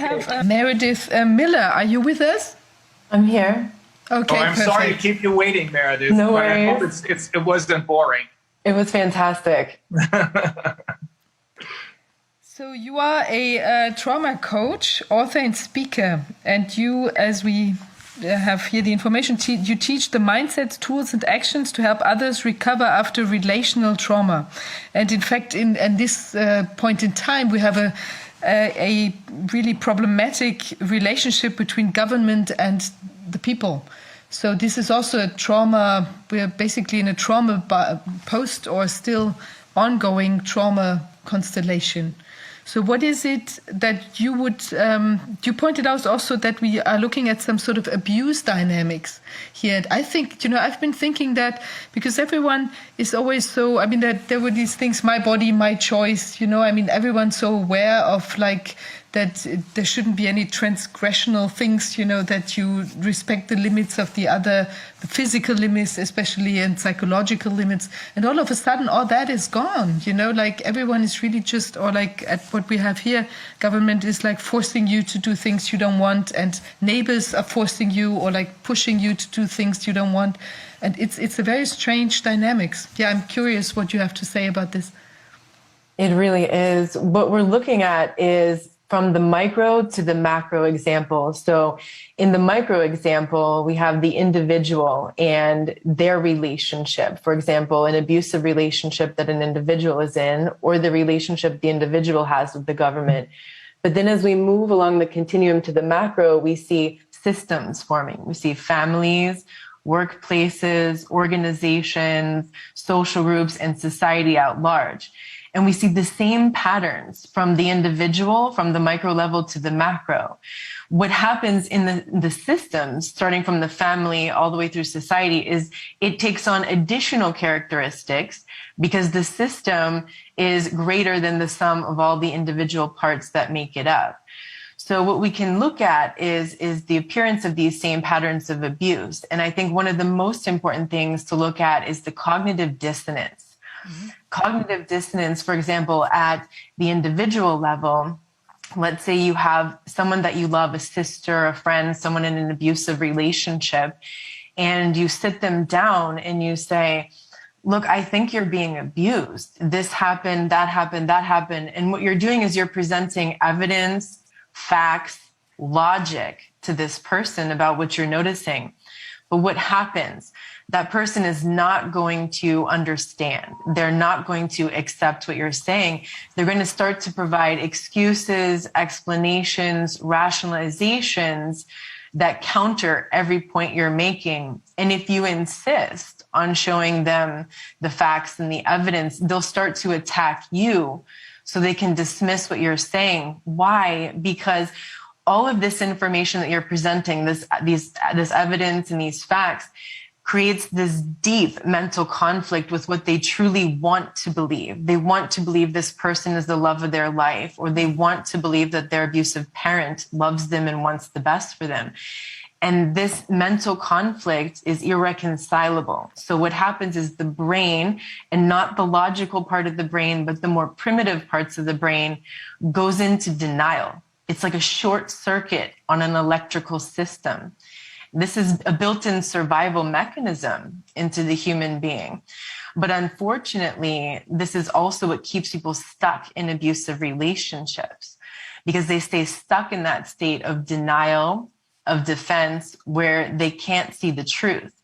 have Meredith Miller. Are you with us? I'm here. Okay, I'm perfect. sorry to keep you waiting, Meredith. No but I hope worries. it wasn't boring. It was fantastic. So you are a trauma coach, author and speaker, and you, as we have here the information, you teach the mindsets, tools and actions to help others recover after relational trauma. And in fact, in this point in time, we have a really problematic relationship between government and the people. So this is also a trauma. We're basically in a trauma post or still ongoing trauma constellation. So what is it that you would, you pointed out also that we are looking at some sort of abuse dynamics here. And I think, I've been thinking that because everyone is always so, that there were these things, my body, my choice, everyone's so aware of that there shouldn't be any transgressional things, that you respect the limits of the other, the physical limits especially, and psychological limits. And all of a sudden, all that is gone, everyone is really just, or at what we have here, government is forcing you to do things you don't want, and neighbors are forcing you or pushing you to do things you don't want. And it's a very strange dynamics. Yeah, I'm curious what you have to say about this. It really is. What we're looking at is from the micro to the macro example. So in the micro example, we have the individual and their relationship. For example, an abusive relationship that an individual is in, or the relationship the individual has with the government. But then as we move along the continuum to the macro, we see systems forming. We see families, workplaces, organizations, social groups, and society at large. And we see the same patterns from the individual, from the micro level to the macro. What happens in the systems, starting from the family all the way through society, is it takes on additional characteristics because the system is greater than the sum of all the individual parts that make it up. So what we can look at is the appearance of these same patterns of abuse. And I think one of the most important things to look at is the cognitive dissonance. Mm-hmm. Cognitive dissonance, for example, at the individual level, let's say you have someone that you love, a sister, a friend, someone in an abusive relationship, and you sit them down and you say, look, I think you're being abused. This happened, that happened, that happened. And what you're doing is you're presenting evidence, facts, logic to this person about what you're noticing. But what happens? That person is not going to understand. They're not going to accept what you're saying. They're going to start to provide excuses, explanations, rationalizations that counter every point you're making. And if you insist on showing them the facts and the evidence, they'll start to attack you so they can dismiss what you're saying. Why? Because all of this information that you're presenting, this evidence and these facts, creates this deep mental conflict with what they truly want to believe. They want to believe this person is the love of their life, or they want to believe that their abusive parent loves them and wants the best for them. And this mental conflict is irreconcilable. So what happens is the brain, and not the logical part of the brain, but the more primitive parts of the brain, goes into denial. It's like a short circuit on an electrical system. This is a built-in survival mechanism into the human being. But unfortunately, this is also what keeps people stuck in abusive relationships, because they stay stuck in that state of denial, of defense, where they can't see the truth.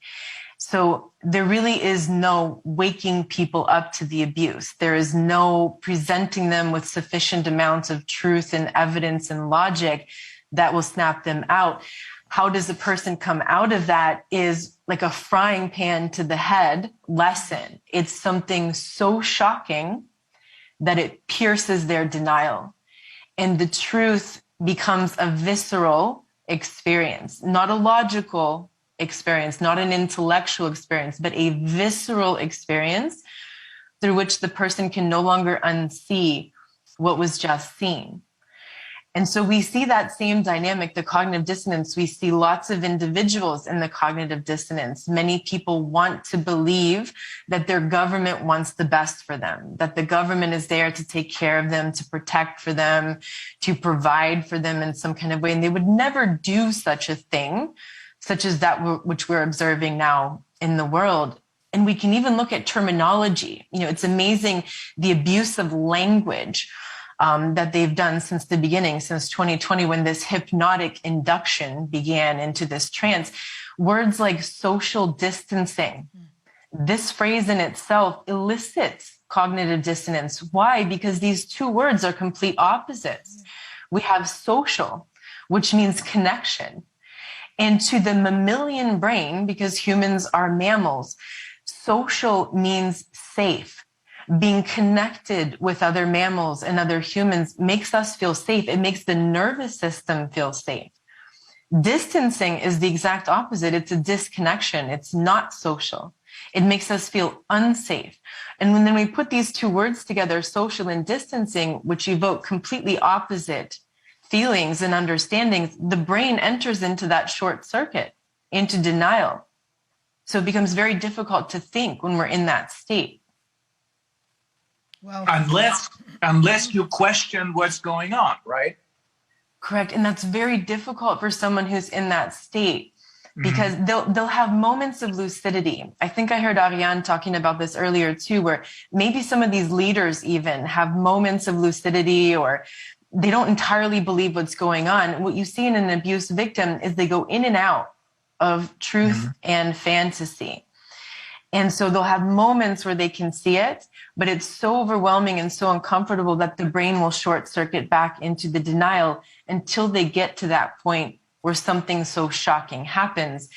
So there really is no waking people up to the abuse. There is no presenting them with sufficient amounts of truth and evidence and logic that will snap them out. How does a person come out of that is like a frying pan to the head lesson. It's something so shocking that it pierces their denial. And the truth becomes a visceral experience, not a logical experience, not an intellectual experience, but a visceral experience through which the person can no longer unsee what was just seen. And so we see that same dynamic, the cognitive dissonance. We see lots of individuals in the cognitive dissonance. Many people want to believe that their government wants the best for them, that the government is there to take care of them, to protect for them, to provide for them in some kind of way. And they would never do such a thing, such as that which we're observing now in the world. And we can even look at terminology. You know, it's amazing the abuse of language that they've done since the beginning, since 2020, when this hypnotic induction began into this trance. Words like social distancing, this phrase in itself elicits cognitive dissonance. Why? Because these two words are complete opposites. We have social, which means connection. And to the mammalian brain, because humans are mammals, social means safe. Being connected with other mammals and other humans makes us feel safe. It makes the nervous system feel safe. Distancing is the exact opposite. It's a disconnection. It's not social. It makes us feel unsafe. And then we put these two words together, social and distancing, which evoke completely opposite feelings and understandings, the brain enters into that short circuit, into denial. So it becomes very difficult to think when we're in that state. Wow. Unless you question what's going on, right? Correct. And that's very difficult for someone who's in that state, because they'll have moments of lucidity. I think I heard Ariane talking about this earlier too, where maybe some of these leaders even have moments of lucidity, or they don't entirely believe what's going on. What you see in an abuse victim is they go in and out of truth and fantasy. And so they'll have moments where they can see it, but it's so overwhelming and so uncomfortable that the brain will short circuit back into the denial until they get to that point where something so shocking happens.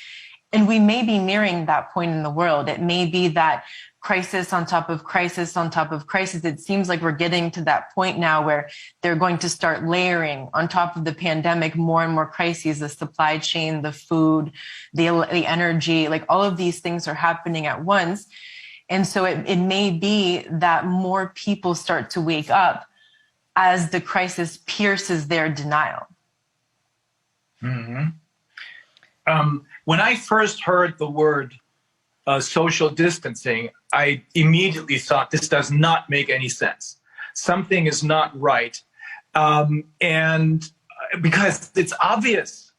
And we may be nearing that point in the world. It may be that crisis on top of crisis on top of crisis. It seems like we're getting to that point now where they're going to start layering on top of the pandemic more and more crises, the supply chain, the food, the energy, like all of these things are happening at once. And so it may be that more people start to wake up as the crisis pierces their denial. When I first heard the word social distancing, I immediately thought this does not make any sense. Something is not right. And because it's obvious,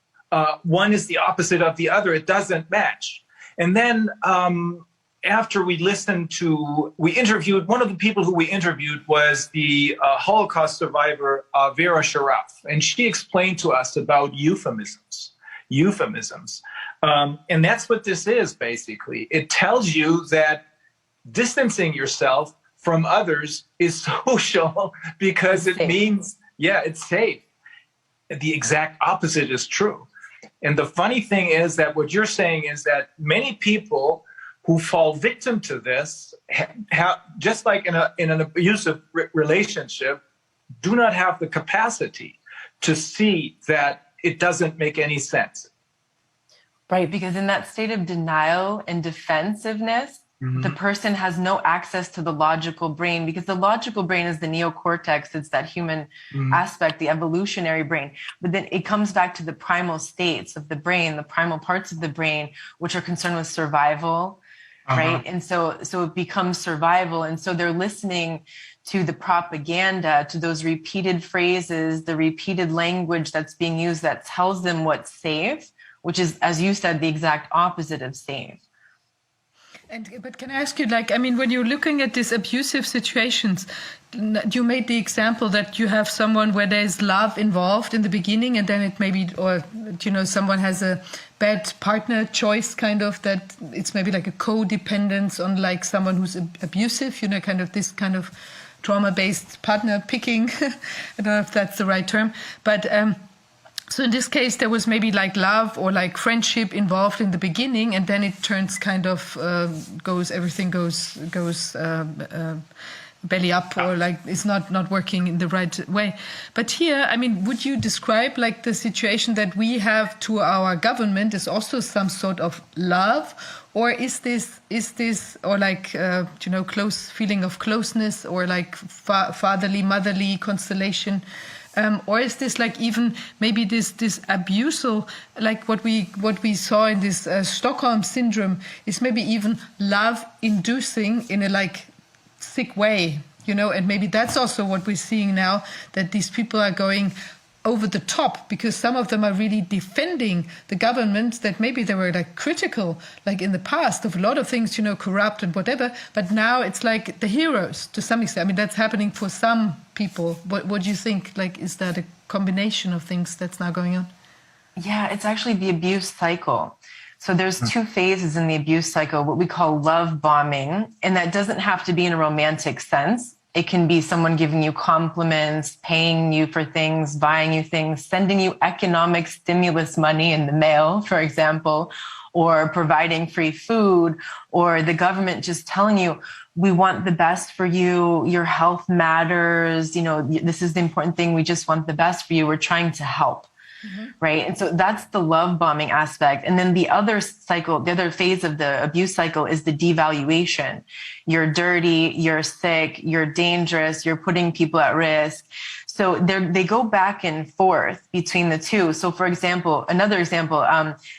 one is the opposite of the other, it doesn't match. And then after we interviewed, one of the people who we interviewed was the Holocaust survivor, Vera Sharaf, and she explained to us about euphemisms. And that's what this is, basically. It tells you that distancing yourself from others is social because it means, it's safe. The exact opposite is true. And the funny thing is that what you're saying is that many people who fall victim to this, just like in an abusive relationship, do not have the capacity to see that it doesn't make any sense. Right, because in that state of denial and defensiveness, the person has no access to the logical brain, because the logical brain is the neocortex. It's that human aspect, the evolutionary brain. But then it comes back to the primal states of the brain, the primal parts of the brain, which are concerned with survival, right? And so it becomes survival. And so they're listening to the propaganda, to those repeated phrases, the repeated language that's being used that tells them what's safe, which is, as you said, the exact opposite of safe. But can I ask you, when you're looking at these abusive situations, you made the example that you have someone where there's love involved in the beginning, and then it maybe, someone has a bad partner choice, kind of, that it's maybe like a codependence on like someone who's abusive, kind of this kind of trauma-based partner picking. I don't know if that's the right term, but so in this case, there was maybe like love or like friendship involved in the beginning, and then it turns kind of everything goes belly up, or like it's not working in the right way. But here, would you describe like the situation that we have to our government is also some sort of love, or is this or like close feeling of closeness, or like fatherly, motherly constellation? Or is this like even maybe this abusal, like what we saw in this Stockholm syndrome, is maybe even love inducing in a like sick way, you know? And maybe that's also what we're seeing now, that these people are going over the top because some of them are really defending the government that maybe they were like critical, like in the past of a lot of things, you know, corrupt and whatever. But now it's like the heroes to some extent. I mean, that's happening for some people. What do you think? Like, is that a combination of things that's now going on? Yeah, it's actually the abuse cycle. So there's two phases in the abuse cycle, what we call love bombing. And that doesn't have to be in a romantic sense. It can be someone giving you compliments, paying you for things, buying you things, sending you economic stimulus money in the mail, for example, or providing free food, or the government just telling you, we want the best for you. Your health matters. You know, this is the important thing. We just want the best for you. We're trying to help. Mm-hmm. Right. And so that's the love bombing aspect. And then the other cycle, the other phase of the abuse cycle is the devaluation. You're dirty, you're sick, you're dangerous, you're putting people at risk. So they go back and forth between the two. So for example, another example,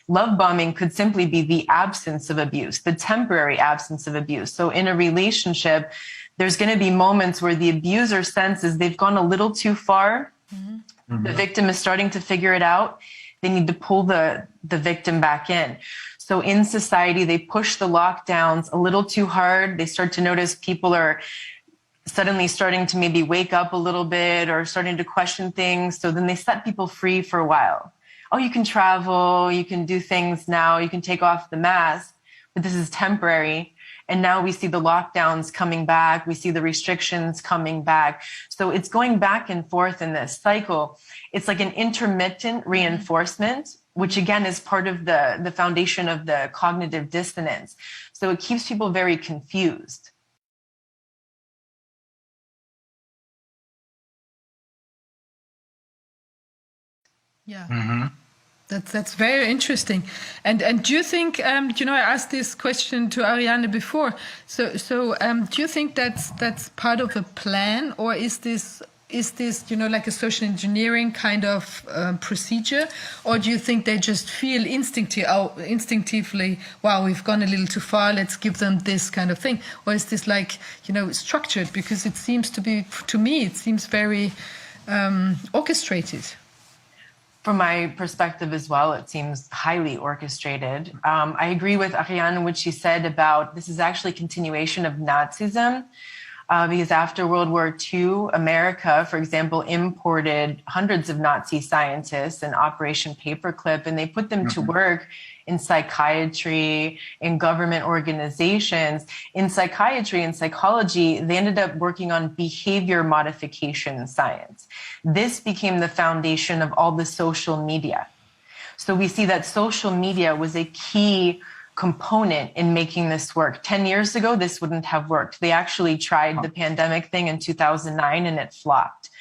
love bombing could simply be the absence of abuse, the temporary absence of abuse. So in a relationship, there's going to be moments where the abuser senses they've gone a little too far. Mm-hmm. The victim is starting to figure it out. They need to pull the victim back in. So in society, they push the lockdowns a little too hard. They start to notice people are suddenly starting to maybe wake up a little bit or starting to question things. So then they set people free for a while. Oh, you can travel, you can do things now, you can take off the mask, but this is temporary. And now we see the lockdowns coming back. We see the restrictions coming back. So it's going back and forth in this cycle. It's like an intermittent reinforcement, which again is part of the foundation of the cognitive dissonance. So it keeps people very confused. Yeah. Mm-hmm. That's very interesting, and do you think you know, I asked this question to Ariane before. So do you think that's part of a plan, or is this you know, like a social engineering kind of procedure, or do you think they just feel instinctively, wow, we've gone a little too far, let's give them this kind of thing, or is this like, you know, structured? Because it seems to be, to me, it seems very orchestrated. From my perspective as well, it seems highly orchestrated. I agree with Ariane, what she said about this is actually a continuation of Nazism, because after World War II, America, for example, imported hundreds of Nazi scientists in Operation Paperclip, and they put them to work in psychiatry, in government organizations. In psychiatry and psychology, they ended up working on behavior modification science. This became the foundation of all the social media. So we see that social media was a key component in making this work. 10 years ago, this wouldn't have worked. They actually tried the pandemic thing in 2009 and it flopped.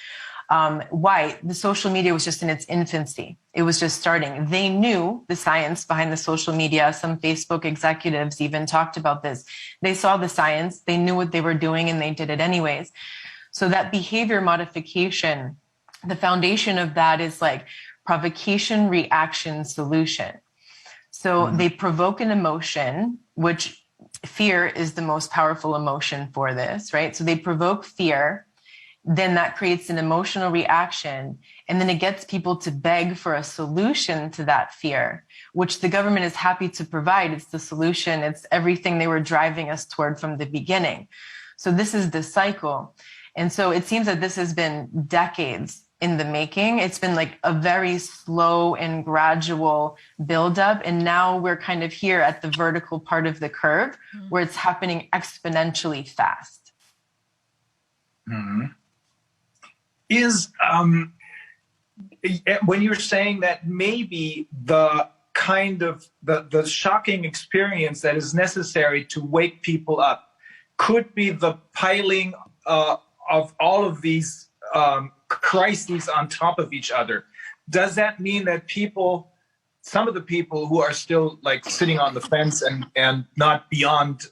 Why? The social media was just in its infancy. It was just starting. They knew the science behind the social media. Some Facebook executives even talked about this. They saw the science, they knew what they were doing, and they did it anyways. So that behavior modification, the foundation of that is like provocation, reaction, solution. So they provoke an emotion, which fear is the most powerful emotion for this, right? So they provoke fear. Then that creates an emotional reaction, and then it gets people to beg for a solution to that fear, which the government is happy to provide. It's the solution. It's everything they were driving us toward from the beginning. So this is the cycle. And so it seems that this has been decades in the making. It's been like a very slow and gradual buildup. And now we're kind of here at the vertical part of the curve where it's happening exponentially fast. Mm-hmm. Is when you're saying that maybe the kind of the shocking experience that is necessary to wake people up could be the piling of all of these crises on top of each other. Does that mean that people, some of the people who are still like sitting on the fence and not beyond,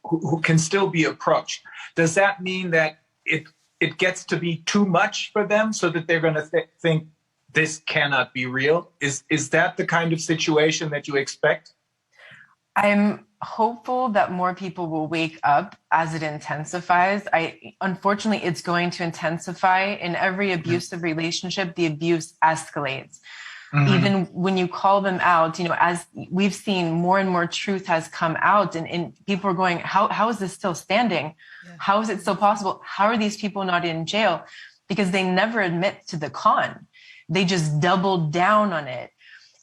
who can still be approached, does that mean that it gets to be too much for them so that they're going to think this cannot be real? Is that the kind of situation that you expect? I'm hopeful that more people will wake up as it intensifies. Unfortunately, it's going to intensify. In every abusive relationship, the abuse escalates. Even when you call them out, as we've seen, more and more truth has come out, and people are going, how is this still standing? Yeah. How is it still possible? How are these people not in jail? Because they never admit to the con. They just double down on it.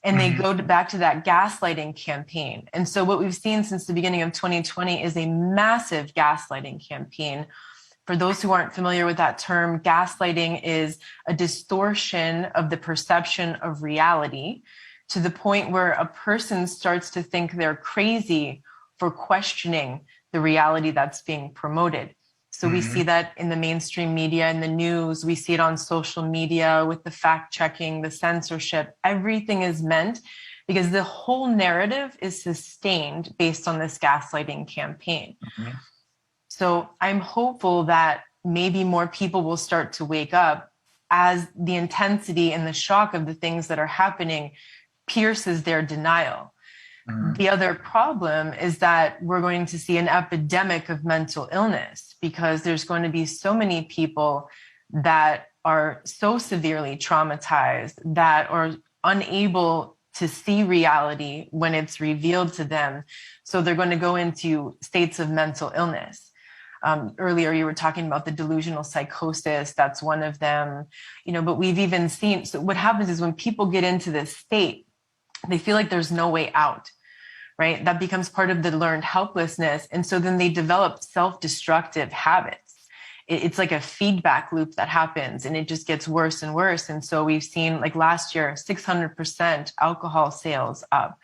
And they go back to that gaslighting campaign. And so what we've seen since the beginning of 2020 is a massive gaslighting campaign. For those who aren't familiar with that term, gaslighting is a distortion of the perception of reality to the point where a person starts to think they're crazy for questioning the reality that's being promoted. So we see that in the mainstream media, in the news, we see it on social media with the fact checking, the censorship. Everything is meant because the whole narrative is sustained based on this gaslighting campaign. So I'm hopeful that maybe more people will start to wake up as the intensity and the shock of the things that are happening pierces their denial. The other problem is that we're going to see an epidemic of mental illness because there's going to be so many people that are so severely traumatized that are unable to see reality when it's revealed to them. So they're going to go into states of mental illness. Earlier, you were talking about the delusional psychosis. That's one of them, but we've even seen, so what happens is when people get into this state, they feel like there's no way out, right? That becomes part of the learned helplessness. And so then they develop self-destructive habits. It's like a feedback loop that happens and it just gets worse and worse. And so we've seen, like last year, 600% alcohol sales up.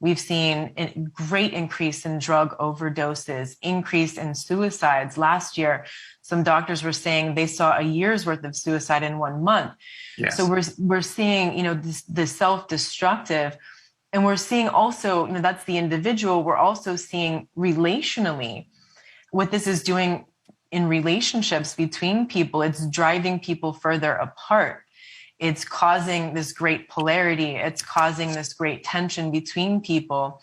We've seen a great increase in drug overdoses, increase in suicides. Last year, some doctors were saying they saw a year's worth of suicide in 1 month. Yes. So we're seeing, the self-destructive, and we're seeing also, that's the individual. We're also seeing relationally what this is doing in relationships between people. It's driving people further apart. It's causing this great polarity. It's causing this great tension between people.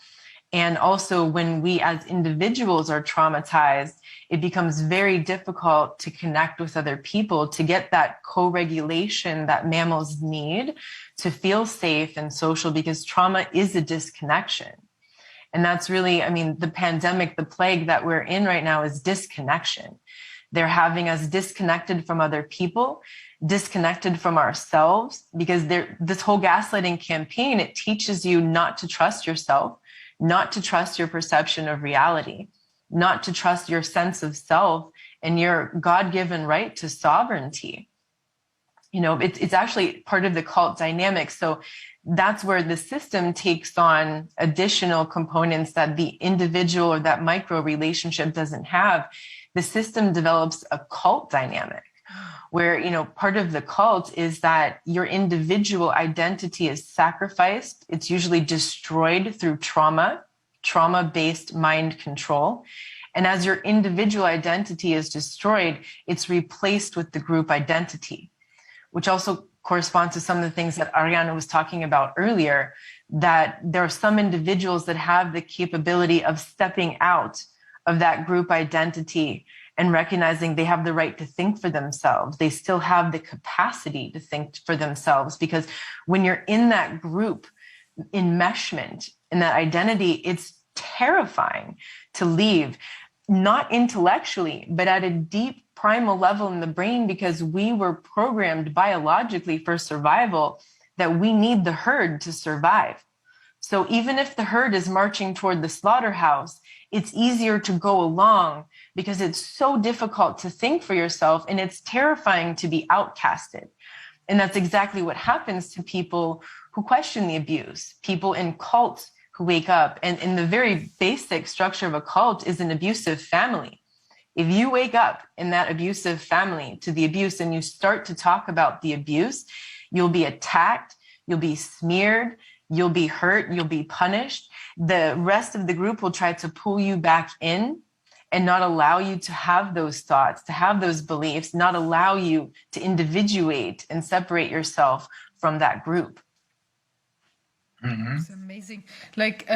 And also when we as individuals are traumatized, it becomes very difficult to connect with other people, to get that co-regulation that mammals need to feel safe and social, because trauma is a disconnection. And that's really, the pandemic, the plague that we're in right now is disconnection. They're having us disconnected from other people, disconnected from ourselves, because this whole gaslighting campaign, it teaches you not to trust yourself, not to trust your perception of reality, not to trust your sense of self and your God-given right to sovereignty. It's actually part of the cult dynamic. So that's where the system takes on additional components that the individual or that micro relationship doesn't have. The system develops a cult dynamic where, part of the cult is that your individual identity is sacrificed. It's usually destroyed through trauma-based mind control. And as your individual identity is destroyed, it's replaced with the group identity, which also corresponds to some of the things that Ariana was talking about earlier, that there are some individuals that have the capability of stepping out of that group identity and recognizing they have the right to think for themselves. They still have the capacity to think for themselves, because when you're in that group enmeshment, in that identity, it's terrifying to leave, not intellectually, but at a deep primal level in the brain, because we were programmed biologically for survival that we need the herd to survive. So even if the herd is marching toward the slaughterhouse, it's easier to go along because it's so difficult to think for yourself and it's terrifying to be outcasted. And that's exactly what happens to people who question the abuse, people in cults who wake up. And in the very basic structure of a cult is an abusive family. If you wake up in that abusive family to the abuse and you start to talk about the abuse, you'll be attacked, you'll be smeared, you'll be hurt, you'll be punished. The rest of the group will try to pull you back in and not allow you to have those thoughts, to have those beliefs, not allow you to individuate and separate yourself from that group. Mm-hmm. It's amazing. Like,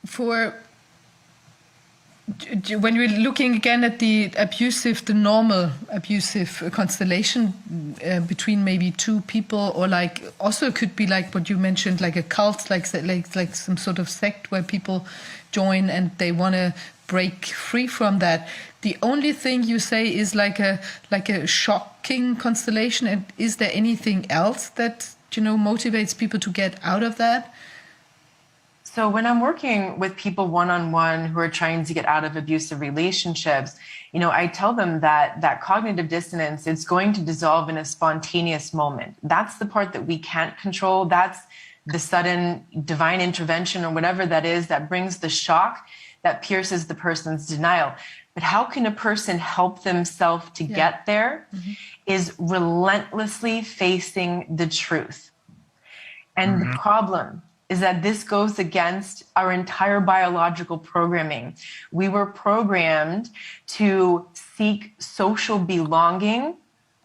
for when we're looking again at the normal abusive constellation between maybe two people, or like also it could be like what you mentioned, like a cult, like some sort of sect where people join and they want to break free from that. The only thing you say is like a shocking constellation. And is there anything else that motivates people to get out of that? So when I'm working with people one-on-one who are trying to get out of abusive relationships, I tell them that cognitive dissonance, it's going to dissolve in a spontaneous moment. That's the part that we can't control. That's the sudden divine intervention or whatever that is that brings the shock that pierces the person's denial. But how can a person help themselves to get there is relentlessly facing the truth. And the problem is that this goes against our entire biological programming. We were programmed to seek social belonging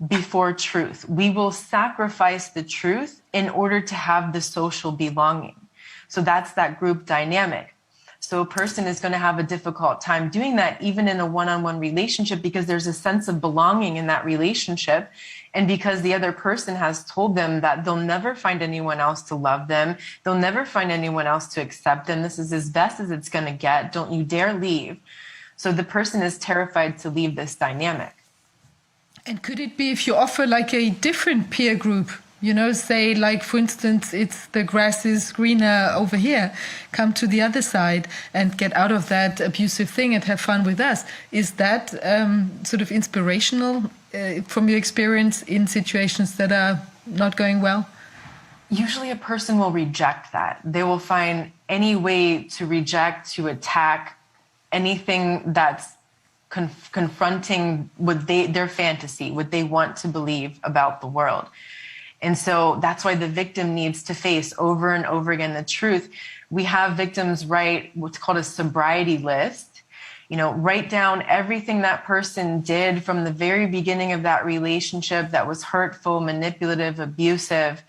before truth. We will sacrifice the truth in order to have the social belonging. So that's that group dynamic. So a person is going to have a difficult time doing that, even in a one-on-one relationship, because there's a sense of belonging in that relationship. And because the other person has told them that they'll never find anyone else to love them, they'll never find anyone else to accept them. This is as best as it's going to get. Don't you dare leave. So the person is terrified to leave this dynamic. And could it be if you offer like a different peer group, say like, for instance, it's the grass is greener over here, come to the other side and get out of that abusive thing and have fun with us. Is that sort of inspirational from your experience in situations that are not going well? Usually a person will reject that. They will find any way to reject, to attack anything that's confronting what their fantasy, what they want to believe about the world. And so that's why the victim needs to face over and over again the truth. We have victims write what's called a sobriety list. Write down everything that person did from the very beginning of that relationship that was hurtful, manipulative, abusive.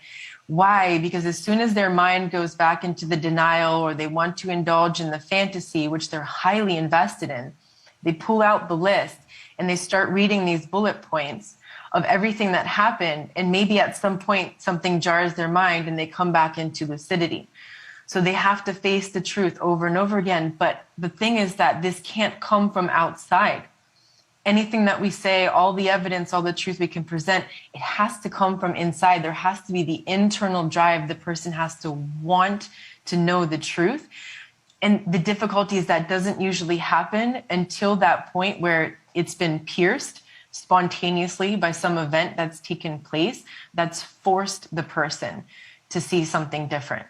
Why? Because as soon as their mind goes back into the denial, or they want to indulge in the fantasy, which they're highly invested in, they pull out the list and they start reading these bullet points of everything that happened. And maybe at some point something jars their mind and they come back into lucidity. So they have to face the truth over and over again. But the thing is that this can't come from outside. Anything that we say, all the evidence, all the truth we can present, it has to come from inside. There has to be the internal drive. The person has to want to know the truth. And the difficulty is that doesn't usually happen until that point where it's been pierced spontaneously by some event that's taken place that's forced the person to see something different.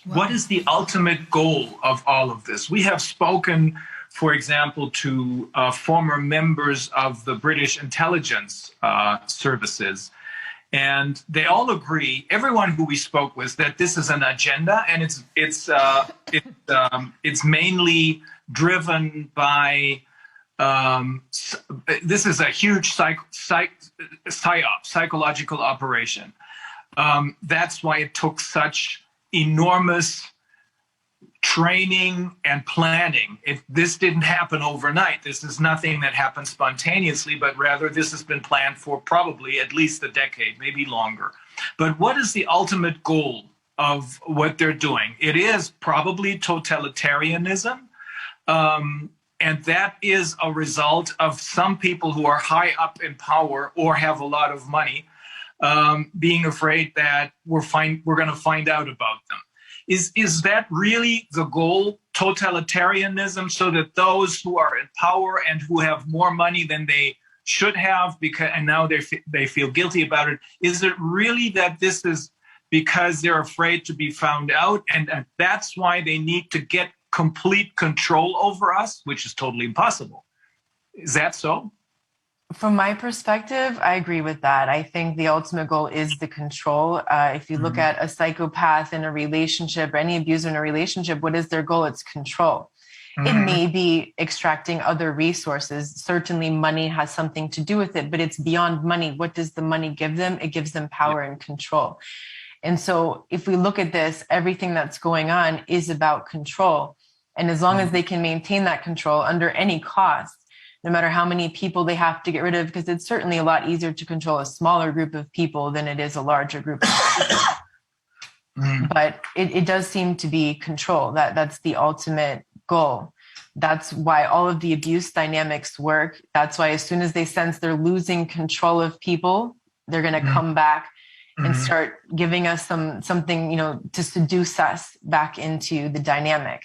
What is the ultimate goal of all of this? We have spoken, for example, to former members of the British intelligence services, and they all agree, everyone who we spoke with, that this is an agenda, and it's mainly driven by this is a huge psychological operation. That's why it took such enormous training and planning. This didn't happen overnight. This is nothing that happened spontaneously, but rather this has been planned for probably at least a decade, maybe longer. But what is the ultimate goal of what they're doing? It is probably totalitarianism. And that is a result of some people who are high up in power or have a lot of money being afraid that we're going to find out about them. Is that really the goal, totalitarianism, so that those who are in power and who have more money than they should have, and now they feel guilty about it? Is it really that this is because they're afraid to be found out, and that's why they need to get complete control over us, which is totally impossible? Is that so? From my perspective, I agree with that. I think the ultimate goal is the control. If you look at a psychopath in a relationship, or any abuser in a relationship, what is their goal? It's control. It may be extracting other resources. Certainly money has something to do with it, but it's beyond money. What does the money give them? It gives them power and control. And so if we look at this, everything that's going on is about control. And as long as they can maintain that control under any cost, no matter how many people they have to get rid of, because it's certainly a lot easier to control a smaller group of people than it is a larger group of people. But it does seem to be control. That's the ultimate goal. That's why all of the abuse dynamics work. That's why as soon as they sense they're losing control of people, they're going to come back and start giving us something, to seduce us back into the dynamic.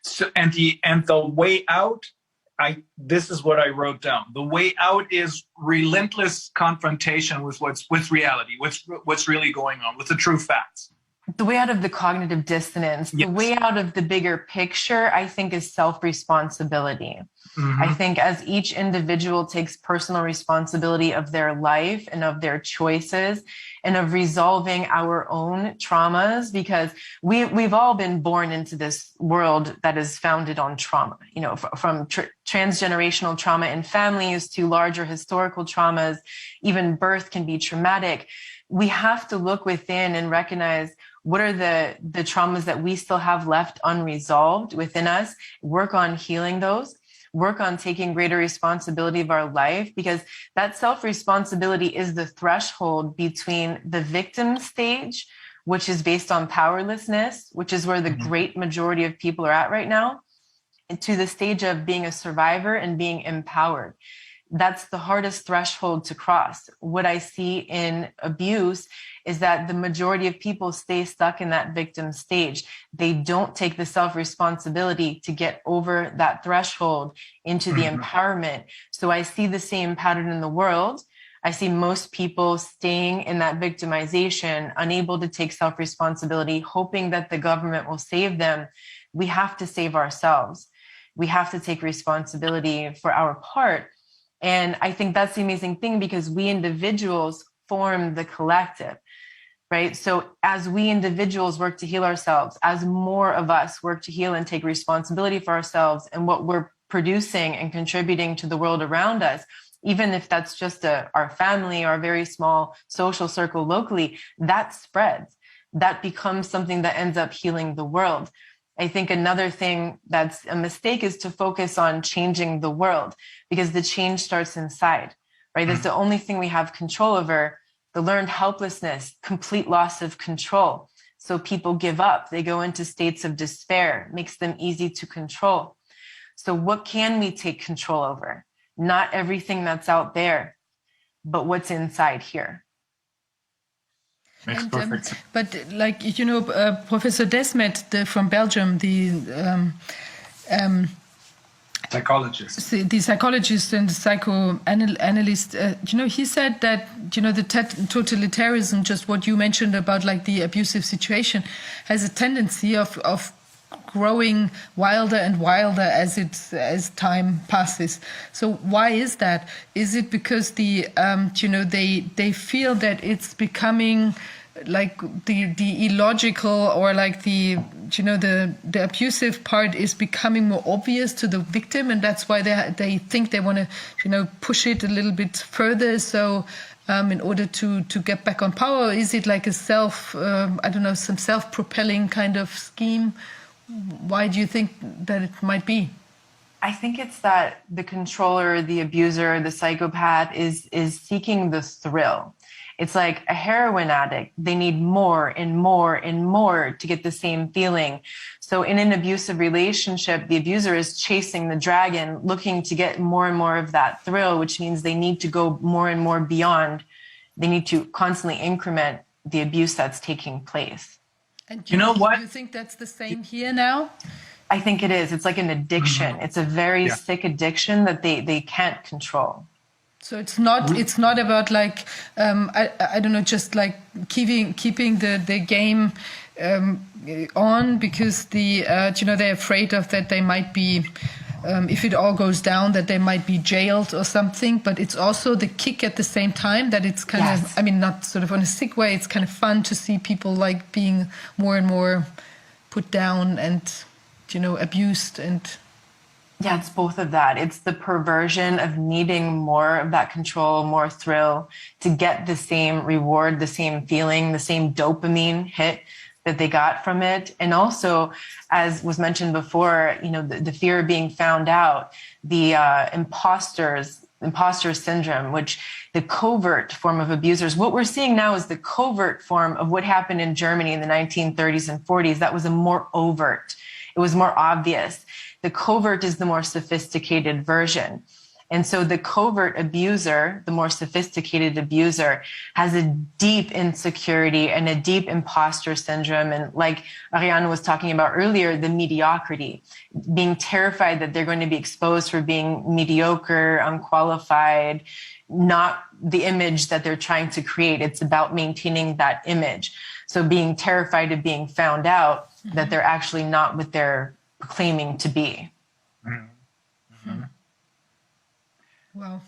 So, and the way out, this is what I wrote down. The way out is relentless confrontation with reality, what's really going on, with the true facts. The way out of the cognitive dissonance, the way out of the bigger picture, I think, is self-responsibility. I think as each individual takes personal responsibility of their life and of their choices and of resolving our own traumas, because we've all been born into this world that is founded on trauma, from transgenerational trauma in families to larger historical traumas. Even birth can be traumatic. We have to look within and recognize what are the traumas that we still have left unresolved within us, work on healing those, work on taking greater responsibility of our life, because that self-responsibility is the threshold between the victim stage, which is based on powerlessness, which is where the great majority of people are at right now, and to the stage of being a survivor and being empowered. That's the hardest threshold to cross. What I see in abuse is that the majority of people stay stuck in that victim stage. They don't take the self-responsibility to get over that threshold into the empowerment. So I see the same pattern in the world. I see most people staying in that victimization, unable to take self-responsibility, hoping that the government will save them. We have to save ourselves. We have to take responsibility for our part. And I think that's the amazing thing, because we individuals form the collective, right? So as we individuals work to heal ourselves, as more of us work to heal and take responsibility for ourselves and what we're producing and contributing to the world around us, even if that's just our family or a very small social circle locally, that spreads. That becomes something that ends up healing the world. I think another thing that's a mistake is to focus on changing the world, because the change starts inside, right? That's the only thing we have control over. The learned helplessness, complete loss of control. So people give up. They go into states of despair. It makes them easy to control. So what can we take control over? Not everything that's out there, but what's inside here. Makes perfect sense. But Professor Desmet from Belgium, the psychologist, the psychologist and psychoanalyst, he said that the totalitarianism, just what you mentioned about like the abusive situation, has a tendency of growing wilder and wilder as time passes. So why is that? Is it because they feel that it's becoming like the illogical, or like the abusive part is becoming more obvious to the victim, and that's why they think they want to push it a little bit further, so in order to get back on power? Is it like a some self-propelling kind of scheme? Why do you think that it might be? I think it's that the controller, the abuser, the psychopath is seeking the thrill. It's like a heroin addict. They need more and more and more to get the same feeling. So in an abusive relationship, the abuser is chasing the dragon, looking to get more and more of that thrill, which means they need to go more and more beyond. They need to constantly increment the abuse that's taking place. And you know what? Do you think that's the same here now? I think it is. It's like an addiction. It's a very sick addiction that they can't control. So it's not about like I don't know, just like keeping the game on because they're afraid of that they might be if it all goes down, that they might be jailed or something. But it's also the kick at the same time that it's kind of, I mean, not sort of on a sick way. It's kind of fun to see people like being more and more put down and, you know, abused and. Yeah, it's both of that. It's the perversion of needing more of that control, more thrill to get the same reward, the same feeling, the same dopamine hit that they got from it. And also, as was mentioned before, you know, the fear of being found out, the imposter syndrome, which the covert form of abusers, what we're seeing now is the covert form of what happened in Germany in the 1930s and 40s. That was a more overt. It was more obvious. The covert is the more sophisticated version. And so the covert abuser, the more sophisticated abuser, has a deep insecurity and a deep imposter syndrome. And like Ariane was talking about earlier, the mediocrity, being terrified that they're going to be exposed for being mediocre, unqualified, not the image that they're trying to create. It's about maintaining that image. So being terrified of being found out that they're actually not what they're claiming to be. Mm-hmm. Wow.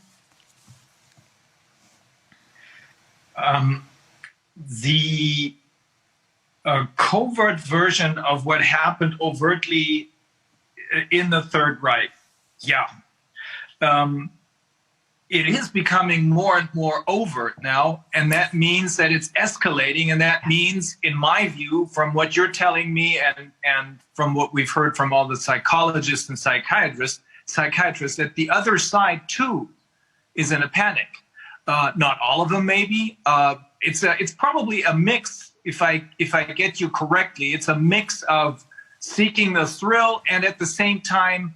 The covert version of what happened overtly in the Third Reich, it is becoming more and more overt now, and that means that it's escalating, and that means, in my view, from what you're telling me and from what we've heard from all the psychologists and psychiatrists, that the other side too is in a panic. Not all of them, maybe. It's probably a mix. If I get you correctly, it's a mix of seeking the thrill and at the same time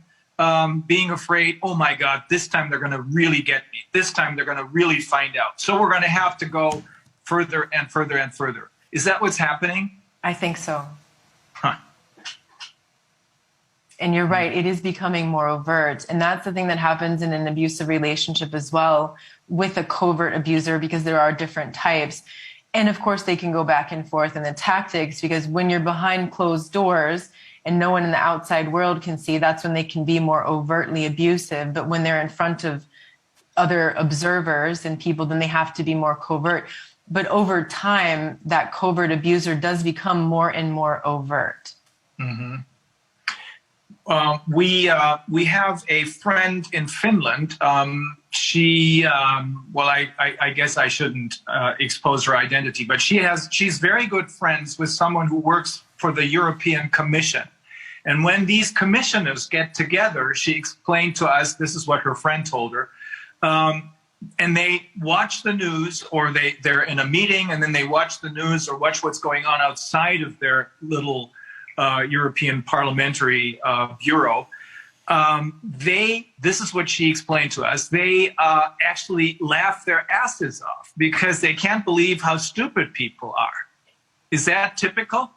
being afraid. Oh my God, this time they're going to really get me. This time they're going to really find out. So we're going to have to go further and further and further. Is that what's happening? I think so. Huh. And you're right, it is becoming more overt. And that's the thing that happens in an abusive relationship as well with a covert abuser, because there are different types. And of course, they can go back and forth in the tactics, because when you're behind closed doors and no one in the outside world can see, that's when they can be more overtly abusive. But when they're in front of other observers and people, then they have to be more covert. But over time, that covert abuser does become more and more overt. Mm-hmm. We have a friend in Finland. She, I guess I shouldn't expose her identity, but she's very good friends with someone who works for the European Commission. And when these commissioners get together, she explained to us, this is what her friend told her, and they watch the news, or they're in a meeting and then they watch the news or watch what's going on outside of their little European Parliamentary Bureau. This is what she explained to us, they actually laugh their asses off because they can't believe how stupid people are. Is that typical?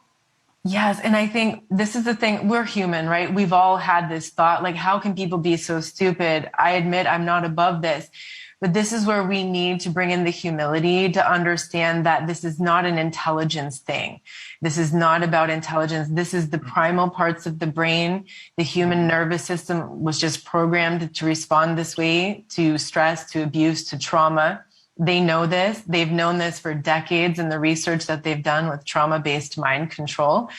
Yes, and I think this is the thing, we're human, right? We've all had this thought, like, how can people be so stupid? I admit I'm not above this. But this is where we need to bring in the humility to understand that this is not an intelligence thing. This is not about intelligence. This is the primal parts of the brain. The human nervous system was just programmed to respond this way to stress, to abuse, to trauma. They know this. They've known this for decades in the research that they've done with trauma-based mind control.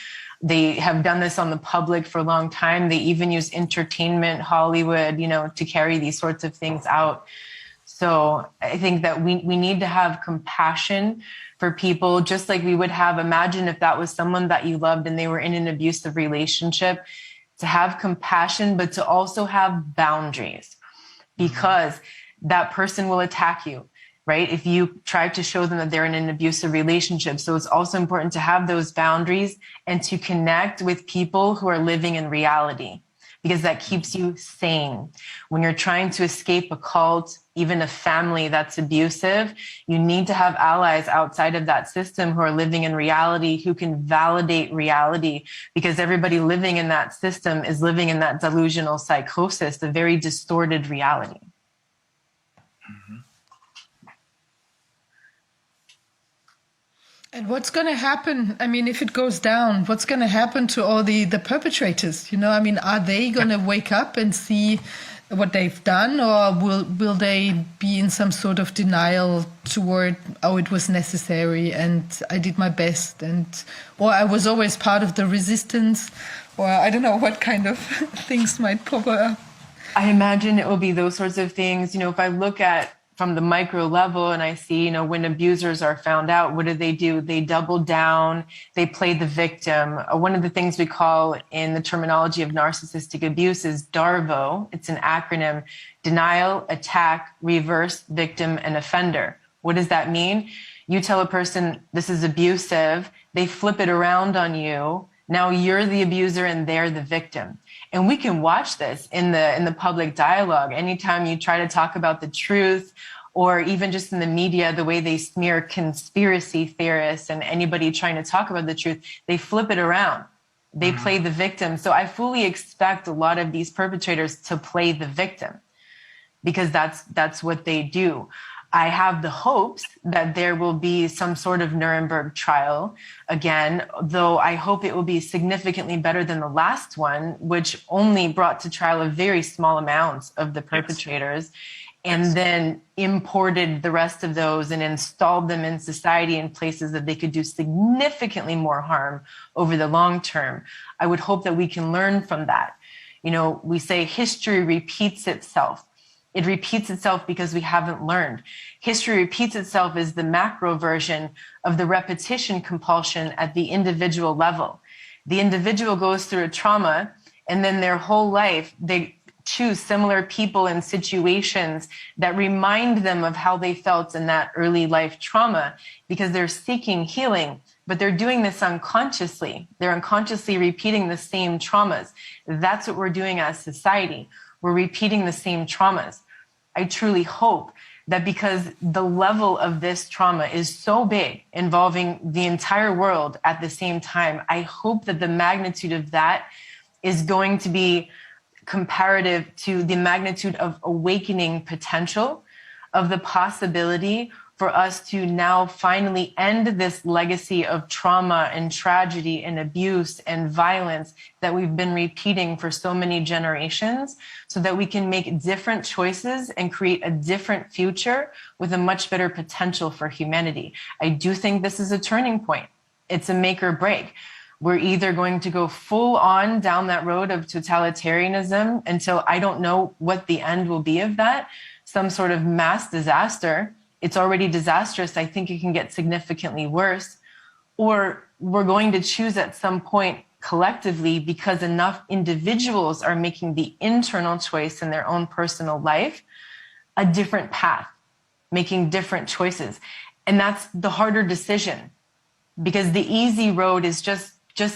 They have done this on the public for a long time. They even use entertainment, Hollywood, to carry these sorts of things out. So I think that we need to have compassion for people, just like we would have, imagine if that was someone that you loved and they were in an abusive relationship, to have compassion, but to also have boundaries, because that person will attack you, right? If you try to show them that they're in an abusive relationship. So it's also important to have those boundaries and to connect with people who are living in reality, because that keeps you sane. When you're trying to escape a cult, even a family that's abusive, you need to have allies outside of that system who are living in reality, who can validate reality, because everybody living in that system is living in that delusional psychosis, the very distorted reality. And what's going to happen? I mean, if it goes down, what's going to happen to all the perpetrators? You know, I mean, are they going to wake up and see what they've done, or will they be in some sort of denial toward, oh, it was necessary and I did my best, or I was always part of the resistance, or I don't know what kind of things might pop up. I imagine it will be those sorts of things. You know, if I look at from the micro level and I see, you know, when abusers are found out, what do? They double down, they play the victim. One of the things we call in the terminology of narcissistic abuse is DARVO. It's an acronym: denial, attack, reverse, victim, and offender. What does that mean? You tell a person this is abusive, they flip it around on you. Now you're the abuser and they're the victim. And we can watch this in the public dialogue. Anytime you try to talk about the truth, or even just in the media, the way they smear conspiracy theorists and anybody trying to talk about the truth, they flip it around. They play the victim. So I fully expect a lot of these perpetrators to play the victim, because that's what they do. I have the hopes that there will be some sort of Nuremberg trial again, though I hope it will be significantly better than the last one, which only brought to trial a very small amount of the perpetrators, and then imported the rest of those and installed them in society in places that they could do significantly more harm over the long term. I would hope that we can learn from that. You know, we say history repeats itself. It repeats itself because we haven't learned. History repeats itself is the macro version of the repetition compulsion at the individual level. The individual goes through a trauma, and then their whole life, they choose similar people and situations that remind them of how they felt in that early life trauma, because they're seeking healing, but they're doing this unconsciously. They're unconsciously repeating the same traumas. That's what we're doing as society. We're repeating the same traumas. I truly hope that because the level of this trauma is so big, involving the entire world at the same time, I hope that the magnitude of that is going to be comparative to the magnitude of awakening potential, of the possibility for us to now finally end this legacy of trauma and tragedy and abuse and violence that we've been repeating for so many generations, so that we can make different choices and create a different future with a much better potential for humanity. I do think this is a turning point. It's a make or break. We're either going to go full on down that road of totalitarianism until I don't know what the end will be of that, some sort of mass disaster. It's already disastrous. I think it can get significantly worse. Or we're going to choose at some point collectively, because enough individuals are making the internal choice in their own personal life, a different path, making different choices. And that's the harder decision, because the easy road is just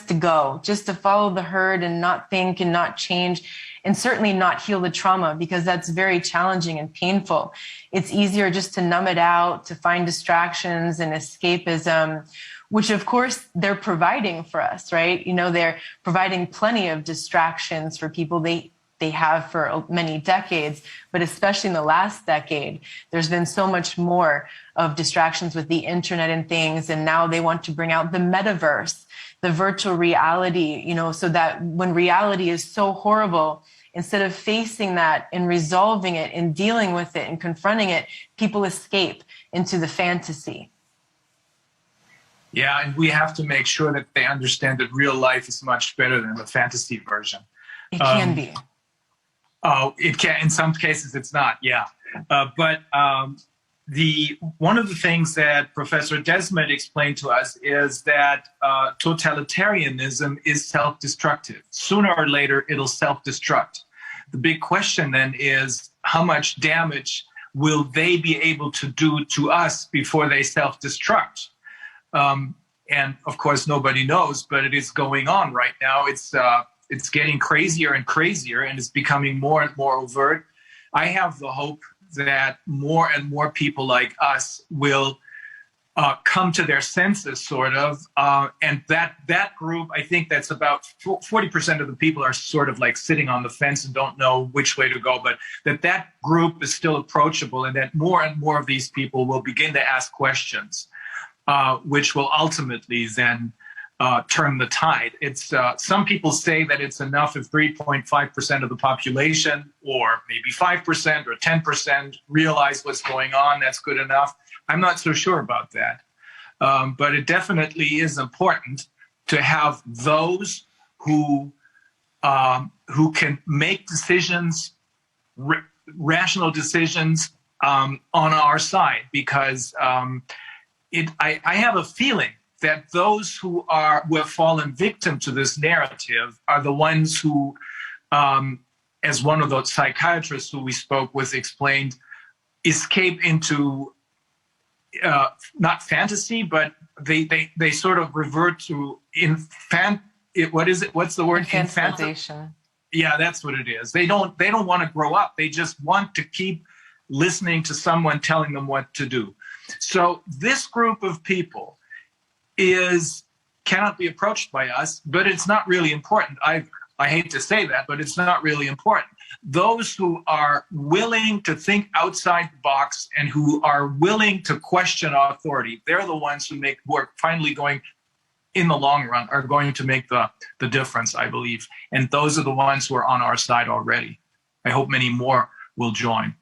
to go, just to follow the herd and not think and not change, and certainly not heal the trauma, because that's very challenging and painful. It's easier just to numb it out, to find distractions and escapism, which of course they're providing for us, right? You know, they're providing plenty of distractions for people. They have for many decades, but especially in the last decade, there's been so much more of distractions with the internet and things. And now they want to bring out the metaverse, the virtual reality, you know, so that when reality is so horrible, instead of facing that and resolving it and dealing with it and confronting it, people escape into the fantasy. Yeah, and we have to make sure that they understand that real life is much better than the fantasy version. It can be. Oh, it can. In some cases, it's not. Yeah, but one of the things that Professor Desmond explained to us is that totalitarianism is self-destructive. Sooner or later, it'll self-destruct. The big question then is, how much damage will they be able to do to us before they self-destruct? And of course, nobody knows, but it is going on right now. It's getting crazier and crazier, and it's becoming more and more overt. I have the hope that more and more people like us will come to their senses, sort of. And that group, I think that's about 40% of the people are sort of like sitting on the fence and don't know which way to go, but that group is still approachable, and that more and more of these people will begin to ask questions. which will ultimately then turn the tide. It's some people say that it's enough if 3.5% of the population, or maybe 5% or 10%, realize what's going on. That's good enough. I'm not so sure about that, but it definitely is important to have those who can make decisions, rational decisions, on our side, because I have a feeling that those who have fallen victim to this narrative are the ones who, as one of those psychiatrists who we spoke with explained, escape into not fantasy, but they sort of revert to what is it? What's the word? Infantilization. Yeah, that's what it is. They don't want to grow up. They just want to keep listening to someone telling them what to do. So this group of people cannot be approached by us, but it's not really important either. I hate to say that, but it's not really important. Those who are willing to think outside the box and who are willing to question authority, they're the ones who are finally going, in the long run, are going to make the difference, I believe. And those are the ones who are on our side already. I hope many more will join.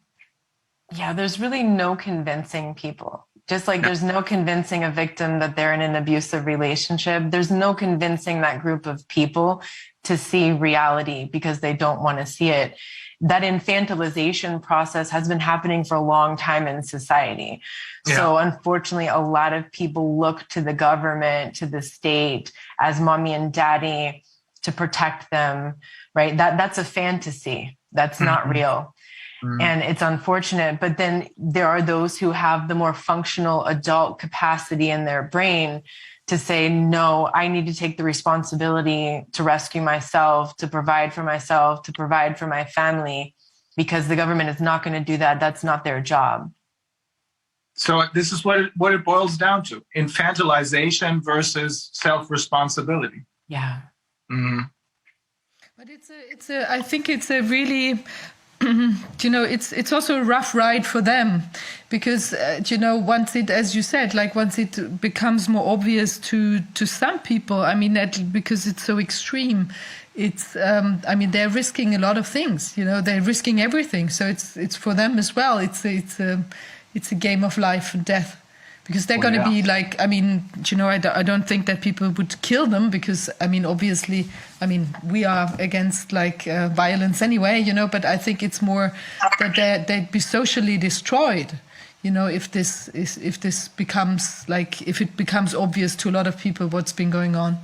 Yeah, there's really no convincing people. Just like there's no convincing a victim that they're in an abusive relationship. There's no convincing that group of people to see reality because they don't want to see it. That infantilization process has been happening for a long time in society. Yeah. So unfortunately, a lot of people look to the government, to the state as mommy and daddy to protect them, right? That's a fantasy. That's not real. And it's unfortunate, but then there are those who have the more functional adult capacity in their brain to say, no, I need to take the responsibility to rescue myself, to provide for myself, to provide for my family, because the government is not going to do that. That's not their job. So this is what it boils down to: infantilization versus self-responsibility. Yeah. Mm-hmm. But I think it's a really, it's also a rough ride for them because, once it, as you said, once it becomes more obvious to some people, because it's so extreme, it's, they're risking a lot of things, they're risking everything. So it's for them as well. It's a game of life and death. Because they're going to be I don't think that people would kill them because, obviously, we are against violence anyway, but I think it's more that they'd be socially destroyed, if this becomes if it becomes obvious to a lot of people what's been going on.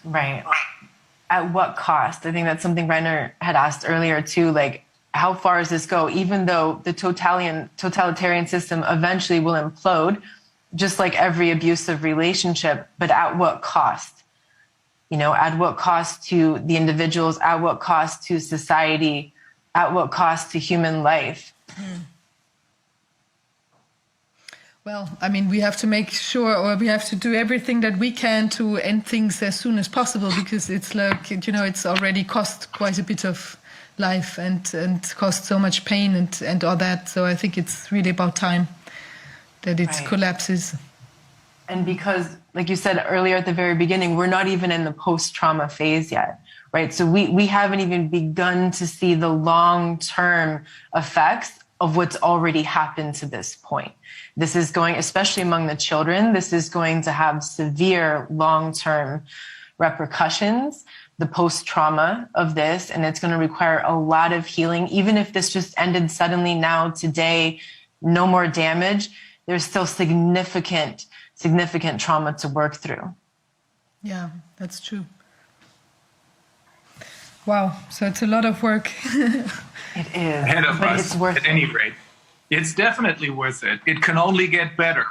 Right. At what cost? I think that's something Rainer had asked earlier too, how far does this go? Even though the totalitarian system eventually will implode, just like every abusive relationship, but at what cost? At what cost to the individuals, at what cost to society, at what cost to human life? Well, we have to make sure, or we have to do everything that we can to end things as soon as possible, because it's it's already cost quite a bit of life and cost so much pain and all that. So I think it's really about time that it collapses. And because, like you said earlier at the very beginning, we're not even in the post-trauma phase yet, right? So we haven't even begun to see the long-term effects of what's already happened to this point. This is going, especially among the children, this is going to have severe long-term repercussions, the post-trauma of this, and it's going to require a lot of healing. Even if this just ended suddenly now, today, no more damage, there's still significant trauma to work through. Yeah, that's true. Wow, so it's a lot of work. It is. Ahead of but us, it's worth at any rate. It's definitely worth it. It can only get better.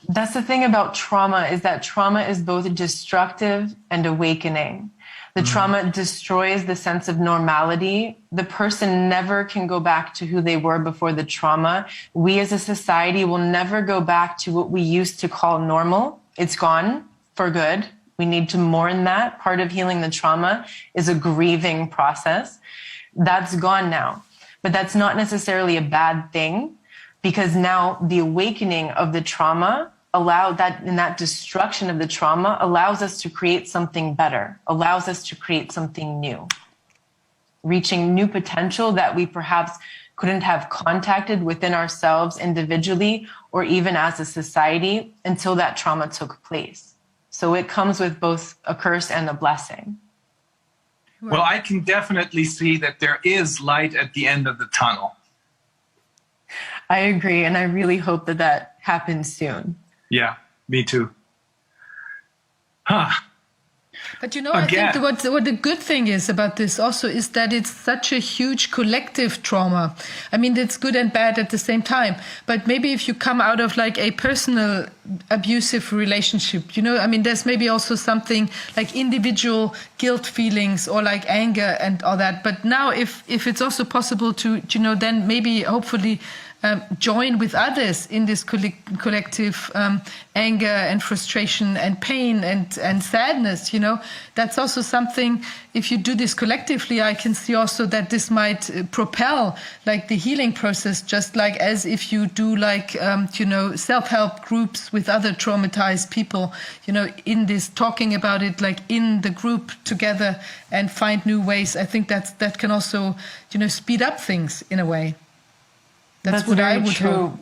That's the thing about trauma, is that trauma is both destructive and awakening. The trauma destroys the sense of normality. The person never can go back to who they were before the trauma. We as a society will never go back to what we used to call normal. It's gone for good. We need to mourn that. Part of healing the trauma is a grieving process. That's gone now. But that's not necessarily a bad thing. because now the awakening of the trauma that destruction of the trauma allows us to create something better, allows us to create something new, reaching new potential that we perhaps couldn't have contacted within ourselves individually or even as a society until that trauma took place. So it comes with both a curse and a blessing. Well, I can definitely see that there is light at the end of the tunnel. I agree, and I really hope that that happens soon. Yeah, me too. Huh. But you know, I think what the good thing is about this also is that it's such a huge collective trauma. I mean, it's good and bad at the same time. But maybe if you come out of like a personal abusive relationship, you know, I mean, there's maybe also something like individual guilt feelings or like anger and all that. But now if it's also possible to, you know, then maybe hopefully join with others in this collective anger and frustration and pain and sadness, you know, that's also something, if you do this collectively, I can see also that this might propel like the healing process, just like as if you do like, you know, self-help groups with other traumatized people, you know, in this talking about it, like in the group together and find new ways. I think that can also, you know, speed up things in a way. That's what I would hope.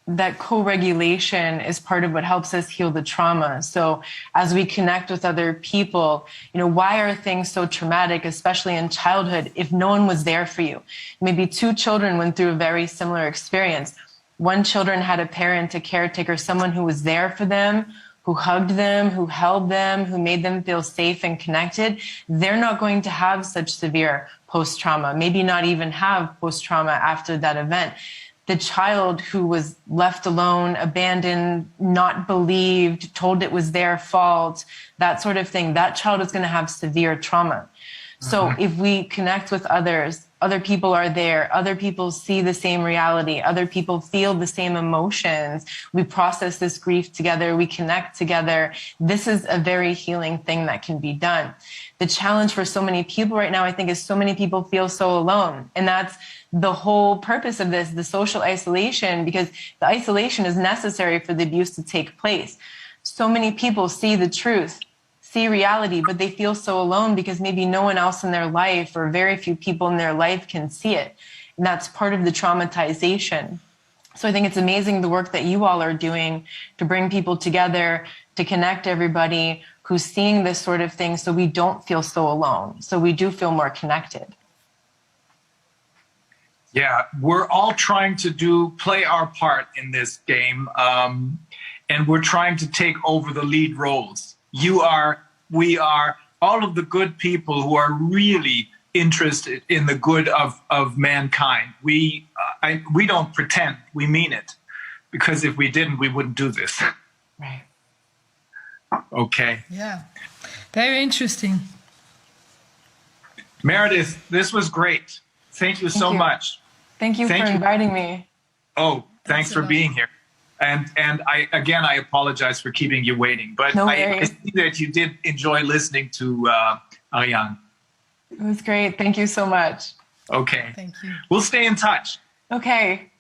That co-regulation is part of what helps us heal the trauma. So as we connect with other people, you know, why are things so traumatic, especially in childhood, if no one was there for you? Maybe two children went through a very similar experience. One children had a parent, a caretaker, someone who was there for them, who hugged them, who held them, who made them feel safe and connected. They're not going to have such severe post-trauma, maybe not even have post-trauma after that event. The child who was left alone, abandoned, not believed, told it was their fault, that sort of thing, that child is going to have severe trauma. So if we connect with others, other people are there, other people see the same reality, other people feel the same emotions, we process this grief together, we connect together, this is a very healing thing that can be done. The challenge for so many people right now, I think, is so many people feel so alone. And that's the whole purpose of this, the social isolation, because the isolation is necessary for the abuse to take place. So many people see the truth, see reality, but they feel so alone because maybe no one else in their life or very few people in their life can see it. And that's part of the traumatization. So I think it's amazing the work that you all are doing to bring people together, to connect everybody who's seeing this sort of thing so we don't feel so alone, so we do feel more connected. Yeah, we're all trying to play our part in this game, and we're trying to take over the lead roles. You are, we are, all of the good people who are really interested in the good of mankind. We don't pretend, we mean it. Because if we didn't, we wouldn't do this. Right. Okay. Yeah, very interesting. Meredith, this was great. Thank you so much. Thank you for inviting me. Oh, thanks for being here. And I apologize for keeping you waiting, but no I see that you did enjoy listening to Ariane. It was great. Thank you so much. Okay. Thank you. We'll stay in touch. Okay.